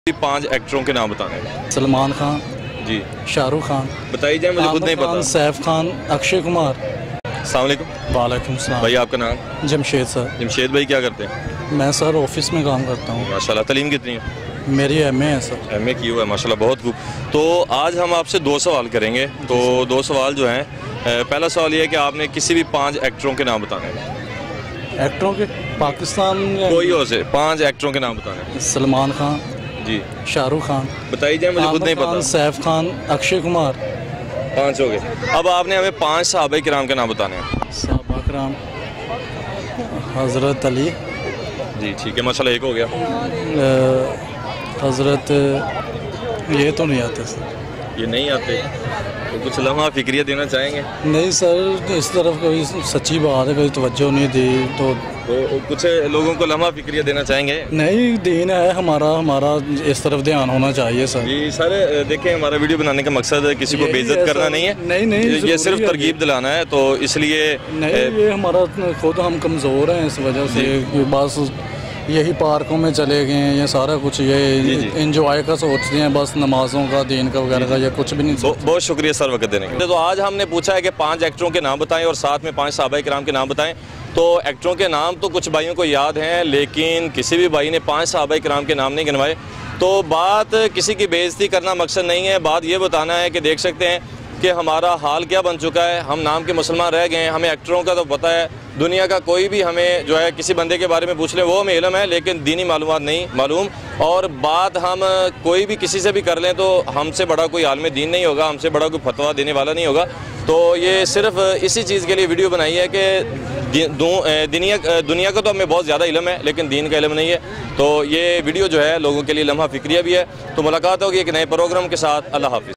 5 एक्टरों के नाम बताने हैं। सलमान खान जी, शाहरुख खान, बताइए जाए, मुझे खुद नहीं पता। सैफ खान, अक्षय कुमार। अस्सलाम वालेकुम। वालेकुम सलाम। भाई आपका नाम? जमशेद सर। जमशेद भाई क्या करते हैं? मैं सर ऑफिस में काम करता हूँ। माशाल्लाह, तालीम कितनी है? मेरी एमए है सर। एमए की हुआ है, माशाल्लाह, बहुत खूब। तो आज हम आपसे 2 सवाल करेंगे। तो 2 सवाल जो हैं, पहला सवाल ये है कि आपने किसी भी 5 एक्टरों के नाम बताने हैं। एक्टरों के पाकिस्तान कोई हो से 5 एक्टरों के नाम बताने हैं। सलमान खान जी, शाहरुख खान, बताइए जाए, मुझे खुद नहीं पता। सैफ खान, अक्षय कुमार। 5 हो गए। अब आपने हमें 5 सहाबा किराम के नाम बताने हैं। सहाबा किराम, हज़रत अली। जी ठीक है, माशाल्लाह, 1 हो गया। हज़रत, ये तो नहीं आते सर। ये नहीं आते तो कुछ लम्हा फिक्रिया देना चाहेंगे? नहीं सर, इस तरफ कोई सच्ची बात है, कोई तवज्जो नहीं दी तो कुछ लोगों को लम्हा फिक्रिया देना चाहेंगे? नहीं, दीन है हमारा, इस तरफ ध्यान होना चाहिए सर। जी सर, देखें, हमारा वीडियो बनाने का मकसद किसी को बेइज्जत करना नहीं है। नहीं, ये सिर्फ तरगीब दिलाना है, तो इसलिए नहीं, ये हमारा खुद हम कमज़ोर हैं, इस वजह से बस यही पार्कों में चले गए हैं, ये सारा कुछ ये इंजॉय का सोचते हैं, बस नमाजों का, दीन का वगैरह का, ये कुछ भी नहीं। बहुत शुक्रिया सर वक्त देने के लिए। तो आज हमने पूछा है कि 5 एक्टरों के नाम बताएं और साथ में 5 सहाबा किराम के नाम बताएं। तो एक्टरों के नाम तो कुछ भाइयों को याद हैं, लेकिन किसी भी भाई ने 5 सहाबा किराम के नाम नहीं गिनवाए। तो बात किसी की बेइज्जती करना मकसद नहीं है, बात ये बताना है कि देख सकते हैं कि हमारा हाल क्या बन चुका है। हम नाम के मुसलमान रह गए हैं, हमें एक्टरों का तो पता है। दुनिया का कोई भी हमें जो है किसी बंदे के बारे में पूछ ले, वो हमें इल्म है, लेकिन दीनी मालूमात नहीं मालूम। और बात हम कोई भी किसी से भी कर लें तो हमसे बड़ा कोई आलिम दीन नहीं होगा, हमसे बड़ा कोई फतवा देने वाला नहीं होगा। तो ये सिर्फ इसी चीज़ के लिए वीडियो बनाई है कि दुनिया का तो हमें बहुत ज़्यादा इल्म है, लेकिन दीन का इल्म नहीं है। तो ये वीडियो जो है लोगों के लिए लम्हा फिक्रिया भी है। तो मुलाकात होगी एक नए प्रोग्राम के साथ। अल्लाह हाफिज़।